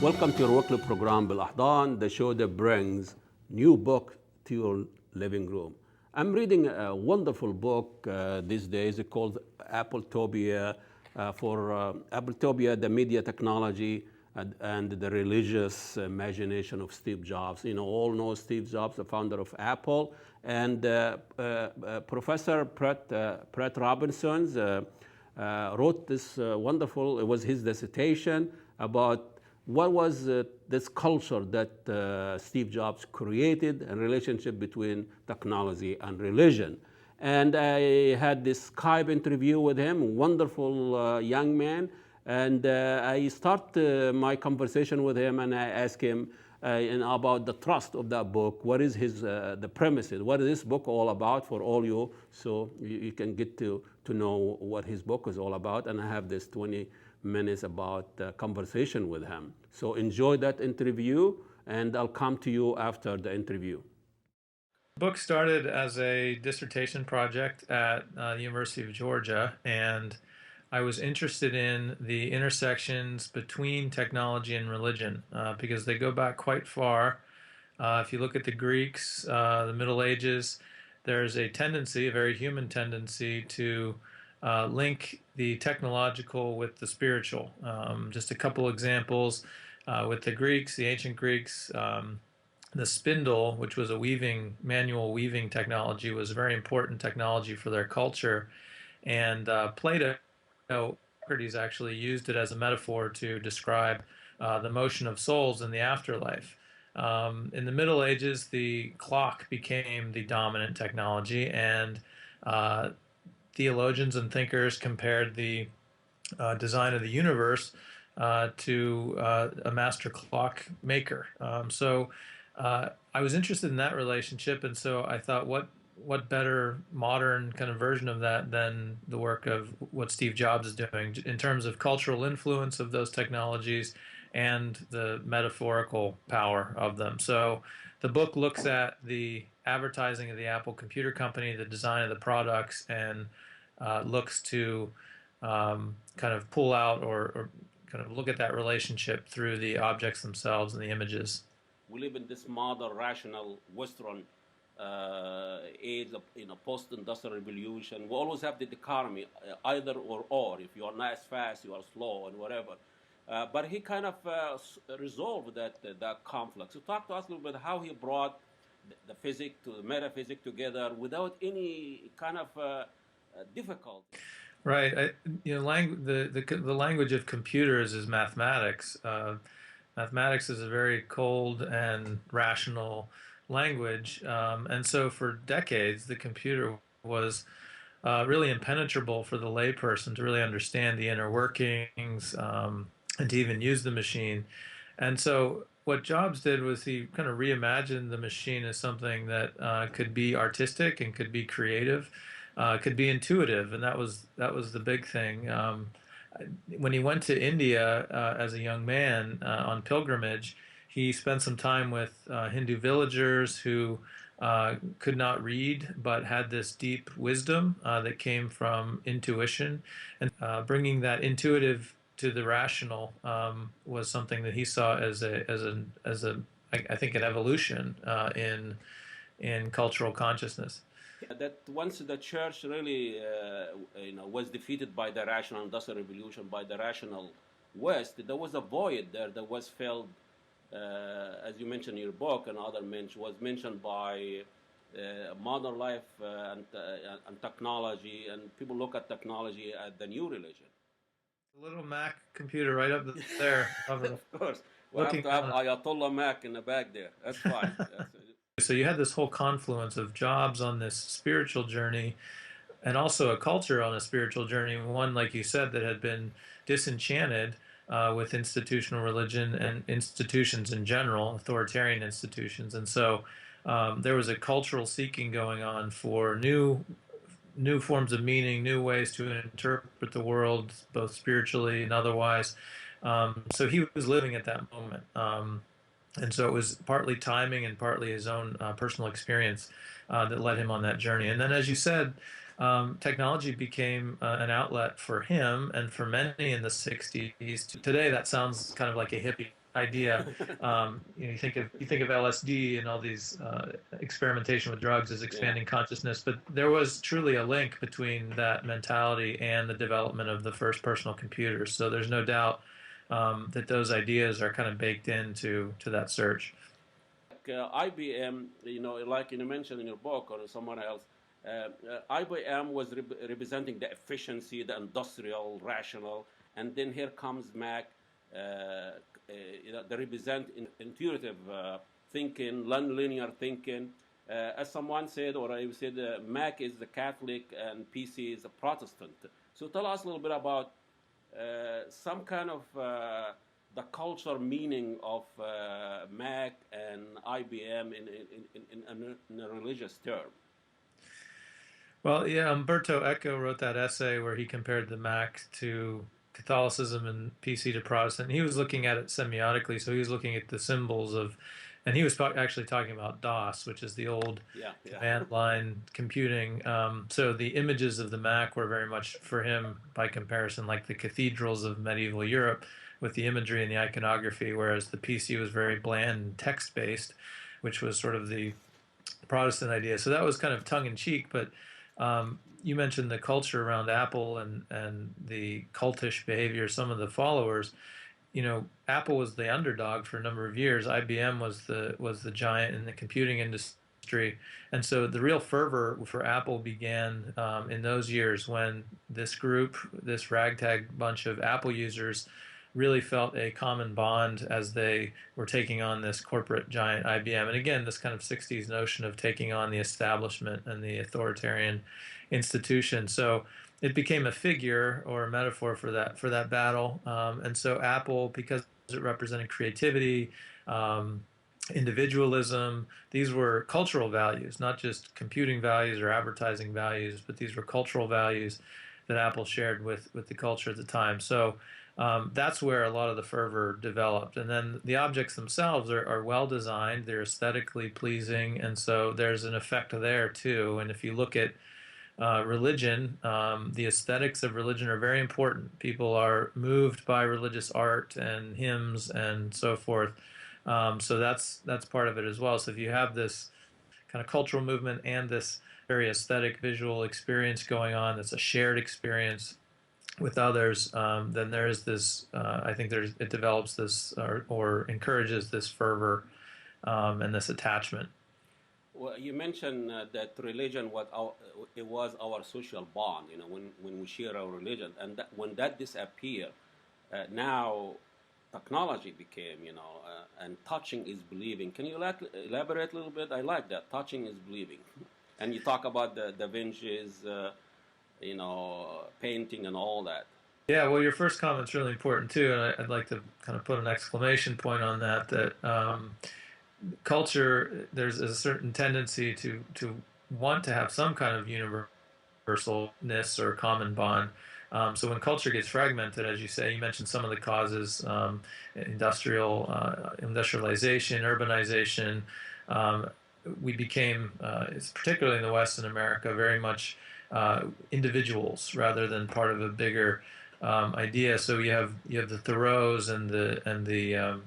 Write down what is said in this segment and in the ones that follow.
Welcome to your weekly program, BelAhdan, the show that brings new book to your living room. I'm reading a wonderful book these days called Appletopia, Appletopia, the media technology and the religious imagination of Steve Jobs. You know, all know Steve Jobs, the founder of Apple, and Professor Brett Robinson wrote this wonderful, it was his dissertation about what was this culture that Steve Jobs created, a relationship between technology and religion. And I had this Skype interview with him, wonderful young man. And I start my conversation with him, and I ask him about the trust of that book. What is his the premises? What is this book all about for all you? So you can get to know what his book is all about. And I have this 20 minutes about conversation with him. So enjoy that interview, and I'll come to you after the interview. The book started as a dissertation project at the University of Georgia, and I was interested in the intersections between technology and religion because they go back quite far. If you look at the Greeks, the Middle Ages, there's a tendency, a very human tendency, to link the technological with the spiritual. Just a couple examples. With the Greeks, the ancient Greeks, the spindle, which was a manual weaving technology, was a very important technology for their culture. And Plato, Socrates actually used it as a metaphor to describe the motion of souls in the afterlife. In the Middle Ages, the clock became the dominant technology, and theologians and thinkers compared the design of the universe to a master clock maker. So I was interested in that relationship, and so I thought, what better modern kind of version of that than the work of what Steve Jobs is doing in terms of cultural influence of those technologies and the metaphorical power of them. So the book looks at the advertising of the Apple Computer Company, the design of the products, and looks to kind of pull out or kind of look at that relationship through the objects themselves and the images. We live in this modern, rational, Western age of post-industrial revolution. We always have the dichotomy, either or. If you are not as fast, you are slow, and whatever. But he kind of resolved that conflict. So talk to us a little bit how he brought the physics to the metaphysics together without any kind of difficulty. Right. The language of computers is mathematics. Mathematics is a very cold and rational language, and so for decades the computer was really impenetrable for the layperson to really understand the inner workings and to even use the machine. And so what Jobs did was he kind of reimagined the machine as something that could be artistic and could be creative, could be intuitive, and that was the big thing. When he went to India as a young man on pilgrimage, he spent some time with Hindu villagers who could not read but had this deep wisdom that came from intuition, and bringing that intuitive to the rational was something that he saw as I think an evolution in cultural consciousness. That once the church really was defeated by the rational industrial revolution, by the rational West, there was a void there that was filled, as you mentioned in your book, and other was mentioned by modern life and technology, and people look at technology as the new religion. The little Mac computer right up there. Of course. We'll have to have Ayatollah Mac in the back there. That's fine. So you had this whole confluence of Jobs on this spiritual journey and also a culture on a spiritual journey, one, like you said, that had been disenchanted with institutional religion and institutions in general, authoritarian institutions. And so there was a cultural seeking going on for new forms of meaning, new ways to interpret the world, both spiritually and otherwise. So he was living at that moment. And so it was partly timing and partly his own personal experience that led him on that journey. And then, as you said, technology became an outlet for him and for many in the 60s. Today, that sounds kind of like a hippie idea. You think of LSD and all these experimentation with drugs as Yeah. expanding consciousness, but there was truly a link between that mentality and the development of the first personal computers. So there's no doubt that those ideas are kind of baked into that search. IBM, like you mentioned in your book or someone else, IBM was representing the efficiency, the industrial, rational, and then here comes Mac, they represent intuitive thinking, non-linear thinking. As someone said, or I said, Mac is the Catholic and PC is a Protestant. So tell us a little bit about some kind of the cultural meaning of Mac and IBM in a religious term. Well, yeah, Umberto Eco wrote that essay where he compared the Mac to Catholicism and PC to Protestant. He was looking at it semiotically, so he was looking at the symbols of, and he was actually talking about DOS, which is the old command line computing. So the images of the Mac were very much for him, by comparison, like the cathedrals of medieval Europe with the imagery and the iconography, whereas the PC was very bland text-based, which was sort of the Protestant idea. So that was kind of tongue in cheek, but you mentioned the culture around Apple and the cultish behavior of some of the followers. Apple was the underdog for a number of years. IBM was the giant in the computing industry, and so the real fervor for Apple began in those years when this group, this ragtag bunch of Apple users, really felt a common bond as they were taking on this corporate giant IBM. And again, this kind of 60s notion of taking on the establishment and the authoritarian institution. So it became a figure or a metaphor for that battle. And so Apple, because it represented creativity, individualism, these were cultural values, not just computing values or advertising values, but these were cultural values that Apple shared with the culture at the time. So that's where a lot of the fervor developed. And then the objects themselves are well designed, they're aesthetically pleasing, and so there's an effect there too. And if you look at religion, the aesthetics of religion are very important. People are moved by religious art and hymns and so forth. So that's part of it as well. So if you have this kind of cultural movement and this very aesthetic visual experience going on, that's a shared experience with others, then there is this. I think it develops this or encourages this fervor and this attachment. Well, you mentioned that religion it was our social bond. When we share our religion, and when that disappeared, now technology became, and touching is believing. Can you elaborate a little bit? I like that. Touching is believing, and you talk about the Da Vinci's, painting and all that. Yeah, well, your first comment's really important too, and I'd like to kind of put an exclamation point on that. Culture, there's a certain tendency to want to have some kind of universalness or common bond. So when culture gets fragmented, as you say, you mentioned some of the causes: industrialization, urbanization. We became, particularly in the West and America, very much individuals rather than part of a bigger idea. So you have the Thoreaus and the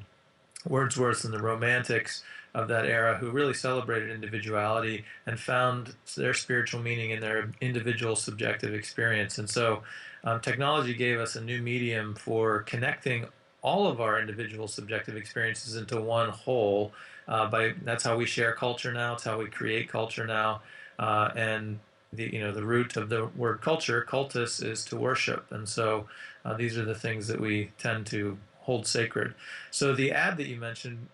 Wordsworths and the Romantics of that era who really celebrated individuality and found their spiritual meaning in their individual subjective experience. And so technology gave us a new medium for connecting all of our individual subjective experiences into one whole. That's how we share culture now. It's how we create culture now. And the root of the word culture, cultus, is to worship. And so these are the things that we tend to hold sacred. So the ad that you mentioned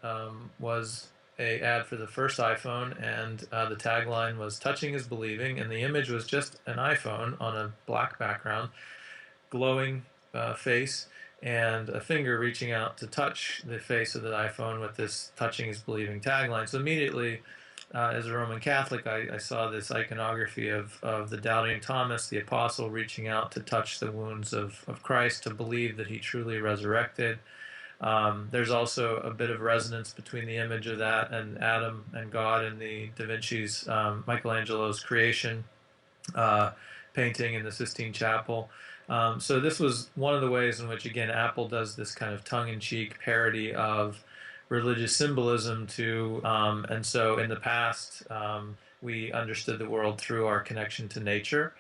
was a ad for the first iPhone, and the tagline was "Touching is believing," and the image was just an iPhone on a black background, glowing face, and a finger reaching out to touch the face of the iPhone with this "Touching is believing" tagline. So immediately, as a Roman Catholic, I saw this iconography of the doubting Thomas, the apostle, reaching out to touch the wounds of Christ, to believe that he truly resurrected. There's also a bit of resonance between the image of that and Adam and God in the Da Vinci's, Michelangelo's creation painting in the Sistine Chapel. So this was one of the ways in which, again, Apple does this kind of tongue-in-cheek parody of religious symbolism and so in the past, we understood the world through our connection to nature.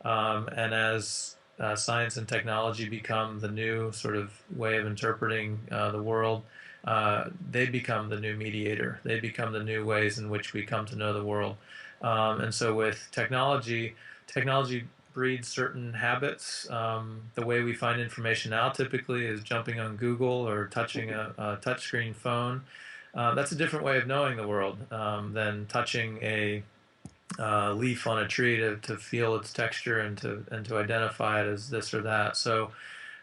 And as science and technology become the new sort of way of interpreting the world, they become the new mediator. They become the new ways in which we come to know the world. And so with technology breeds certain habits. The way we find information now typically is jumping on Google or touching a touchscreen phone. That's a different way of knowing the world than touching a leaf on a tree to feel its texture and to identify it as this or that. So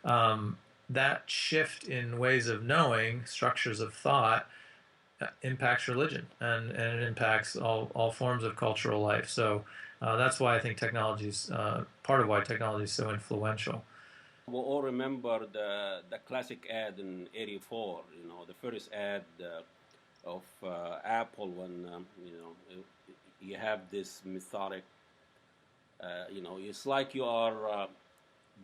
that shift in ways of knowing, structures of thought, impacts religion and it impacts all forms of cultural life. So that's why I think technology's part of why technology is so influential. We all remember the classic ad in '84. The first ad of Apple when you have this methodic. It's like you are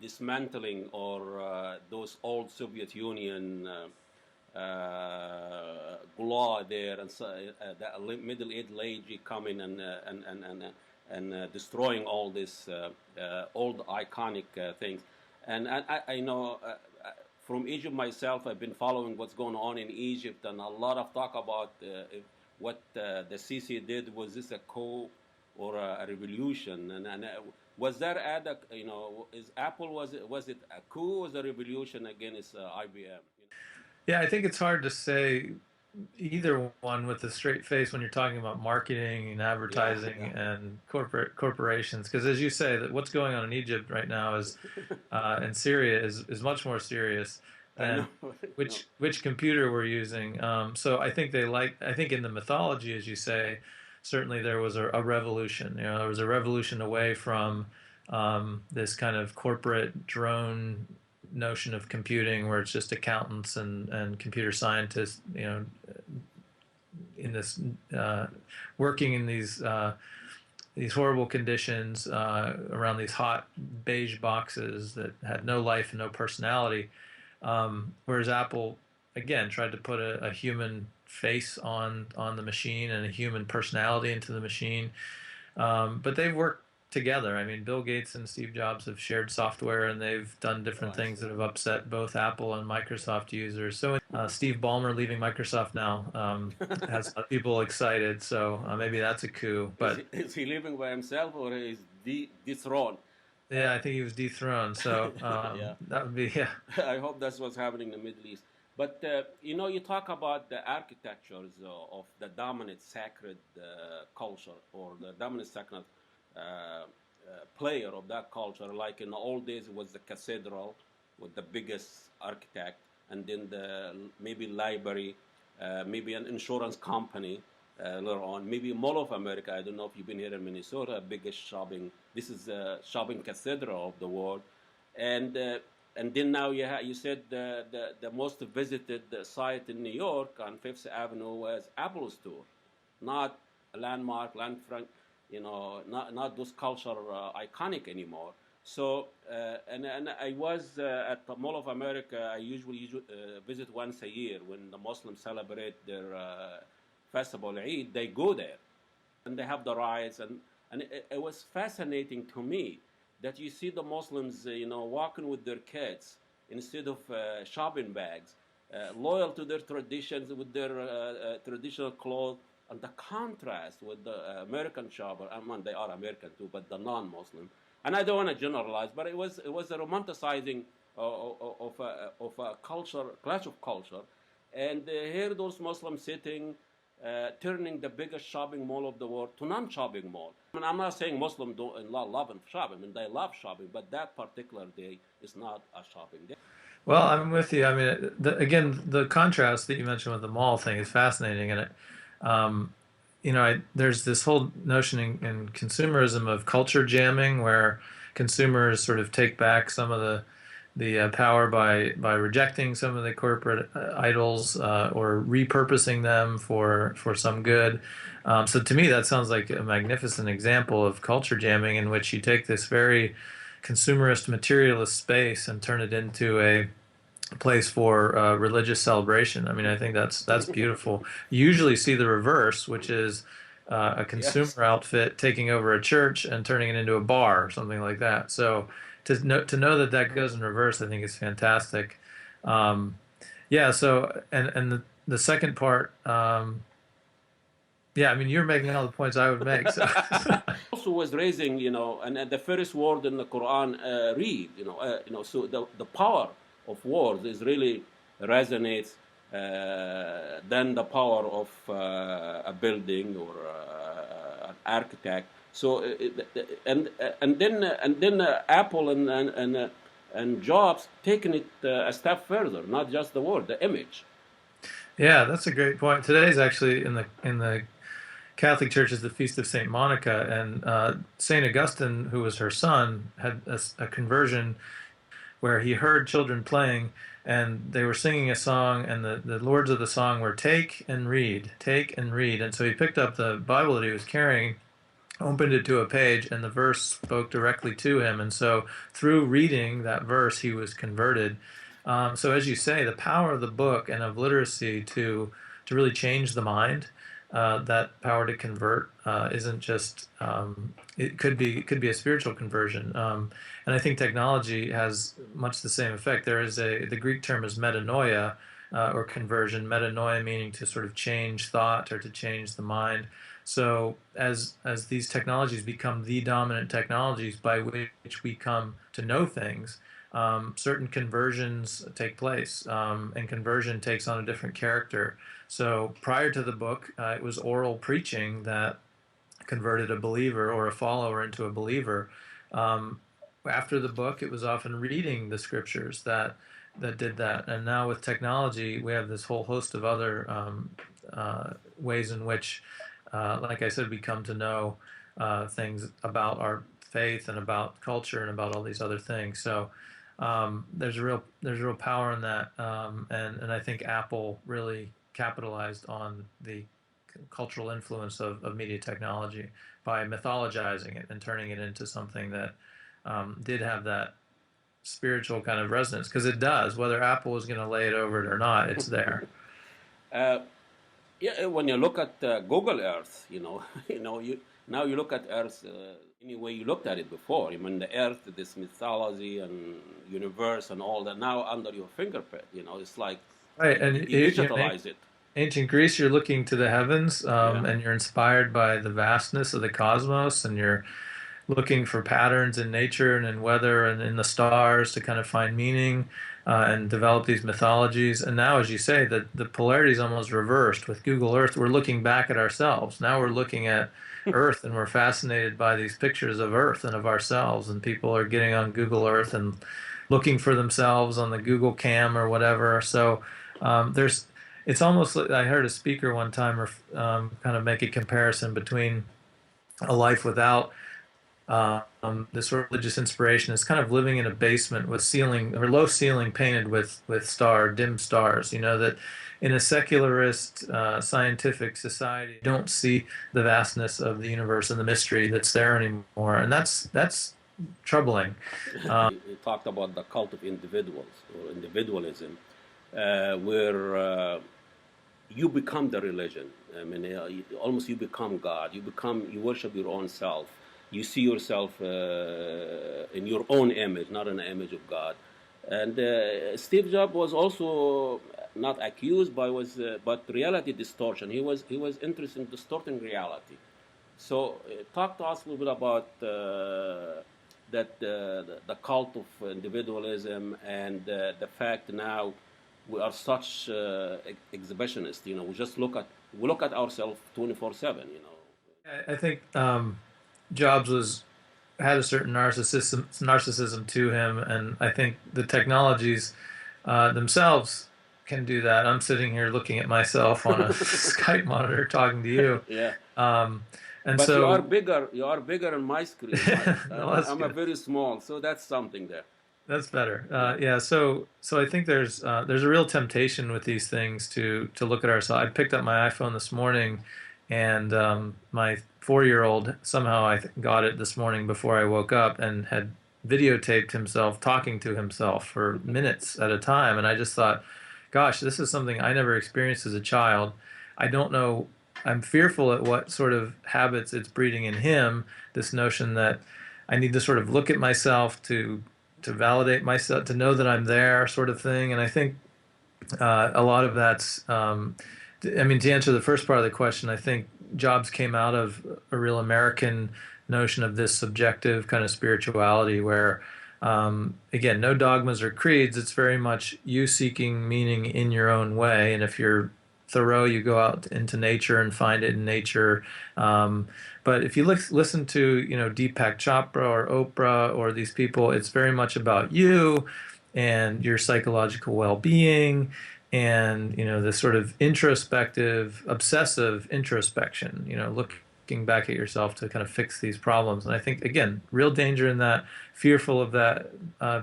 dismantling or those old Soviet Union. Law there, and so, the middle-aged lady coming and destroying all this old iconic things. And I know from Egypt myself, I've been following what's going on in Egypt, and a lot of talk about what the Sisi did. Was this a coup or a revolution? And was that ad, is Apple, was it a coup or was a revolution against IBM? Yeah, I think it's hard to say either one with a straight face when you're talking about marketing and Yeah, advertising yeah. and corporations. Because as you say, that what's going on in Egypt right now is and Syria is much more serious I than know. No. which computer we're using. So I think in the mythology, as you say, certainly there was a revolution. There was a revolution away from this kind of corporate drone notion of computing where it's just accountants and computer scientists, in this working in these horrible conditions around these hot beige boxes that had no life and no personality. Whereas Apple, again, tried to put a human face on the machine and a human personality into the machine. But they've worked together. I mean, Bill Gates and Steve Jobs have shared software, and they've done Oh, different I things see. that have upset both Apple and Microsoft users. So Steve Ballmer leaving Microsoft now has people excited. So maybe that's a coup. But Is he living by himself or is dethroned? Uh, yeah, I think he was dethroned. So yeah. that would be yeah. I hope that's what's happening in the Middle East. But you talk about the architectures of the dominant sacred culture or the dominant sacred player of that culture. Like in the old days, it was the cathedral with the biggest architect, and then the maybe library, maybe an insurance company later on, maybe Mall of America. I don't know if you've been here in Minnesota, biggest shopping. This is the shopping cathedral of the world, and uh, and then now you said the most visited site in New York on Fifth Avenue was Apple Store, not a landmark, landfront, not those culture iconic anymore. So and I was at the Mall of America. I usually visit once a year when the Muslims celebrate their festival Eid. They go there and they have the rides and it was fascinating to me that you see the Muslims walking with their kids instead of shopping bags, loyal to their traditions with their traditional clothes, and the contrast with the American shopper. I mean, they are American too, but the non-Muslim. And I don't want to generalize, but it was a romanticizing of a culture, clash of culture, and here those Muslims sitting turning the biggest shopping mall of the world to non-shopping mall. I mean, I'm not saying Muslims don't love and shopping. I mean, they love shopping, but that particular day is not a shopping day. Well, I'm with you. I mean, again, the contrast that you mentioned with the mall thing is fascinating, and um, there's this whole notion in consumerism of culture jamming, where consumers sort of take back some of the power by rejecting some of the corporate idols or repurposing them for some good. So to me, that sounds like a magnificent example of culture jamming, in which you take this very consumerist materialist space and turn it into a place for religious celebration. I mean, I think that's beautiful. You usually see the reverse, which is a Yes. consumer outfit taking over a church and turning it into a bar or something like that. So to know that that goes in reverse, I think is fantastic. Um, yeah. So and the second part, yeah. I mean, you're making all the points I would make. So Also was raising, and the first word in the Quran, read, so the power of words is really resonates than the power of a building or an architect. So and then Apple and Jobs taking it a step further, not just the word, the image. yeah, that's a great point. Today's actually in the Catholic Church is the Feast of Saint Monica, and Saint Augustine, who was her son, had a conversion where he heard children playing, and they were singing a song, and the words of the song were "Take and read, take and read." And so he picked up the Bible that he was carrying, opened it to a page, and the verse spoke directly to him. And so through reading that verse, he was converted. So as you say, the power of the book and of literacy to really change the mind, that power to convert isn't just it could be a spiritual conversion, and I think technology has much the same effect. The Greek term is metanoia, or conversion. Metanoia meaning to sort of change thought or to change the mind. So as these technologies become the dominant technologies by which we come to know things, certain conversions take place, and conversion takes on a different character. So prior to the book, it was oral preaching that converted a believer or a follower into a believer. Um, After the book, it was often reading the scriptures that did that. And now with technology, we have this whole host of other ways in which, like I said, we come to know things about our faith and about culture and about all these other things. So there's a real power in that, and I think Apple really capitalized on the cultural influence of media technology by mythologizing it and turning it into something that did have that spiritual kind of resonance, because it does. Whether Apple is going to lay it over it or not, it's there. Uh, yeah, when you look at Google Earth, you now you look at Earth any way you looked at it before. I mean, the Earth, this mythology and universe and all that now under your fingerprint. It's like Right, and you in digitalize it. ancient Greece, you're looking to the heavens, Yeah. and you're inspired by the vastness of the cosmos, and you're looking for patterns in nature and in weather and in the stars to kind of find meaning, and develop these mythologies. And now, as you say, the polarity is almost reversed. With Google Earth, we're looking back at ourselves. Now we're looking at Earth, and we're fascinated by these pictures of Earth and of ourselves. And people are getting on Google Earth and looking for themselves on the Google Cam or whatever. So there's it's almost like I heard a speaker one time kind of make a comparison between a life without this religious inspiration is kind of living in a basement with ceiling or low ceiling painted with dim stars. That in a secularist, scientific society, you don't see the vastness of the universe and the mystery that's there anymore, and that's troubling. He talked about the cult of individuals or individualism, where you become the religion. I mean, almost you become God. You worship your own self. You see yourself in your own image, not in the image of God. And Steve Jobs was also not accused but reality distortion. He was interested in distorting reality. So talk to us a little bit about the cult of individualism and the fact now we are such exhibitionists. We look at ourselves 24/7. I think Jobs had a certain narcissism to him, and I think the technologies themselves can do that. I'm sitting here looking at myself on a Skype monitor talking to you, Yeah. um, and But you are so bigger. You are bigger on my screen. no, that's I'm a good. very small, so that's something there. That's better. Yeah. Yeah. So I think there's a real temptation with these things to look at ourselves. I picked up my iPhone this morning, and my 4-year-old somehow got it this morning before I woke up and had videotaped himself talking to himself for minutes at a time. And I just thought, gosh, this is something I never experienced as a child. I don't know. I'm fearful at what sort of habits it's breeding in him. This notion that I need to sort of look at myself to validate myself, to know that I'm there, sort of thing. And I think a lot of that's, I mean, to answer the first part of the question, I think Jobs came out of a real American notion of this subjective kind of spirituality where, again, no dogmas or creeds. It's very much you seeking meaning in your own way. And if you're Thoreau, you go out into nature and find it in nature. But if you listen to, Deepak Chopra or Oprah or these people, it's very much about you and your psychological well-being and, this sort of introspective, obsessive introspection, looking back at yourself to kind of fix these problems. And I think, again, real danger in that, fearful of that,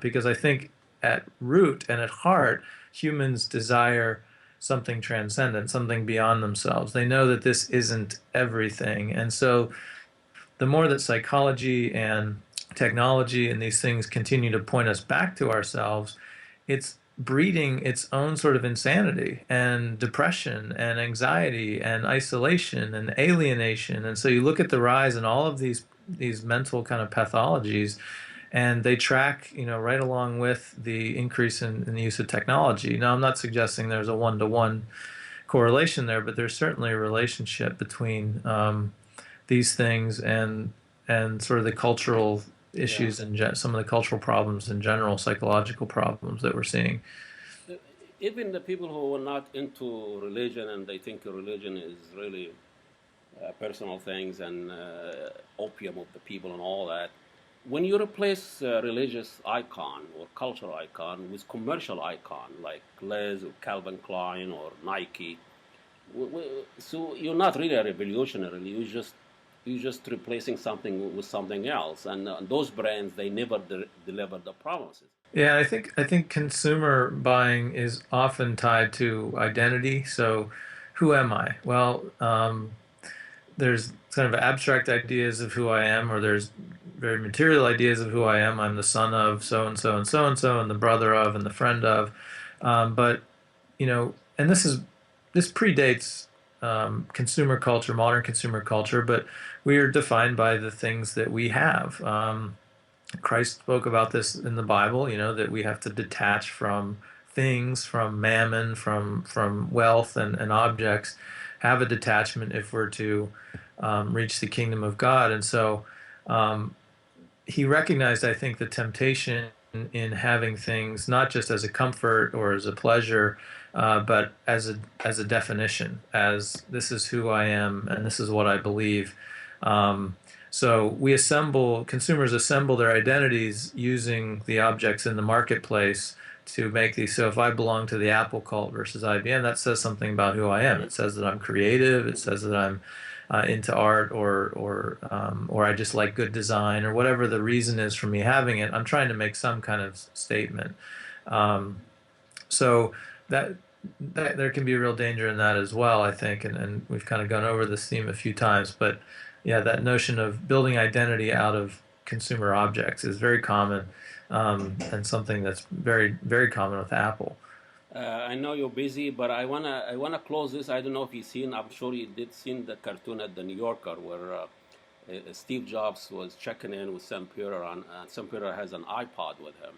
because I think at root and at heart, humans desire something transcendent, something beyond themselves. They know that this isn't everything. And so the more that psychology and technology and these things continue to point us back to ourselves, it's breeding its own sort of insanity and depression and anxiety and isolation and alienation. And so you look at the rise in all of these mental kind of pathologies, and they track, right along with the increase in the use of technology. Now, I'm not suggesting there's a one-to-one correlation there, but there's certainly a relationship between these things and sort of the cultural issues and some of the cultural problems in general, psychological problems that we're seeing. Even the people who are not into religion and they think religion is really personal things and opium of the people and all that, when you replace a religious icon or cultural icon with commercial icon like Liz or Calvin Klein or Nike, so you're not really a revolutionary. You're just replacing something with something else, and those brands they never deliver the promises. Yeah, I think consumer buying is often tied to identity. So, who am I? Well, there's kind of abstract ideas of who I am, or there's very material ideas of who I am. I'm the son of so and so and so and so, and the brother of, and the friend of. But and this predates consumer culture, modern consumer culture, but we are defined by the things that we have. Christ spoke about this in the Bible, that we have to detach from things, from mammon, from wealth and objects, have a detachment if we're to reach the kingdom of God. And so he recognized, I think, the temptation in having things not just as a comfort or as a pleasure, but as a definition, as this is who I am and this is what I believe. So consumers assemble their identities using the objects in the marketplace to make these. So if I belong to the Apple cult versus IBM, that says something about who I am. It says that I'm creative. It says that I'm into art, or I just like good design, or whatever the reason is for me having it. I'm trying to make some kind of statement. So that there can be a real danger in that as well, I think, and we've kind of gone over this theme a few times, but yeah, that notion of building identity out of consumer objects is very common, and something that's very, very common with Apple. I know you're busy, but I wanna close this. I don't know if you've seen. I'm sure you did seen the cartoon at the New Yorker where Steve Jobs was checking in with Sam Pura, and Sam Pura has an iPod with him.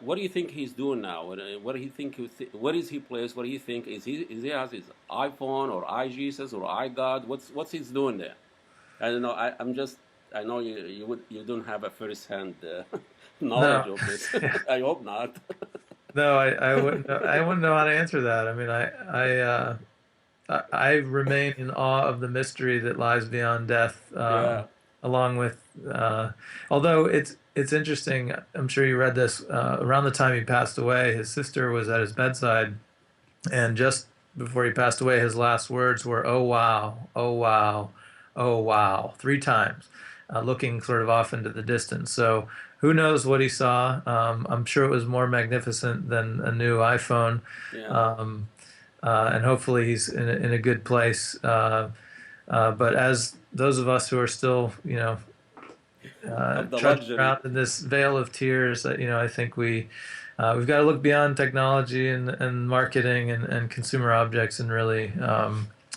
What do you think he's doing now? What do you think? Where is he placed? What do you think? Is he has his iPhone or iJesus or iGod? What's he's doing there? I don't know. I know you don't have a first-hand knowledge No. of this. I hope not. No, I wouldn't know how to answer that. I mean, I remain in awe of the mystery that lies beyond death, Yeah. along with, although it's interesting. I'm sure you read this. Around the time he passed away, his sister was at his bedside, and just before he passed away, his last words were, "Oh wow, oh wow, oh wow," 3 times, looking sort of off into the distance. So who knows what he saw? I'm sure it was more magnificent than a new iPhone, Yeah. um, and hopefully he's in a good place. But as those of us who are still, of the trudging luxury. around in this veil of tears. I think we've got to look beyond technology and marketing and consumer objects and really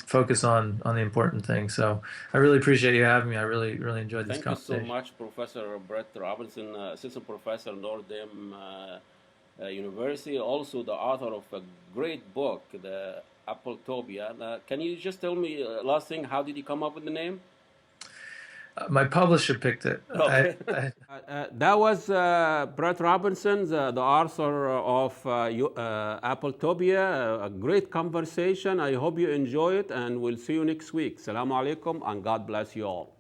focus on the important things. So I really appreciate you having me. I really enjoyed this Thank you so conversation. much, Professor Brett Robinson, Assistant Professor, Notre-Dame University, also the author of a great book, the Appletopia. Can you just tell me last thing? How did you come up with the name? My publisher picked it. Okay. That was Brett Robinson, the author of Appletopia. A great conversation. I hope you enjoy it, and we'll see you next week. Assalamu alaikum, and God bless you all.